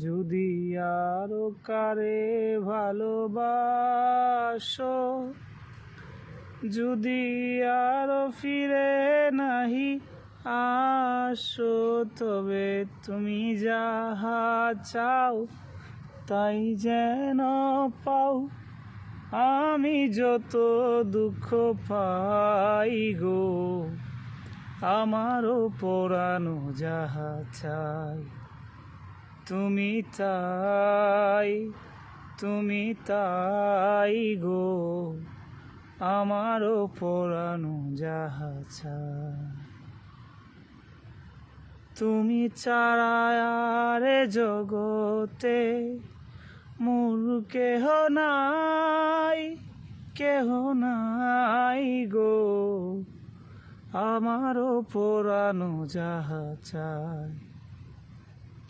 যদি আরো কারে ভালোবাসো, যদি আরো ফিরে নাহি আসো, তবে তুমি যাহা চাও তাই যেন পাও। আমি যত দুঃখ পাই গো, আমারও পরানো যাহা চাই, তুমি তাই, তুমি তাই গো, আমারও পরানো যাহা চাই। তুমি ছাড়া আর এ জগতে মোর কেহ নাই, কেহ নাই গো, আমারও পরানো যাহা চাই।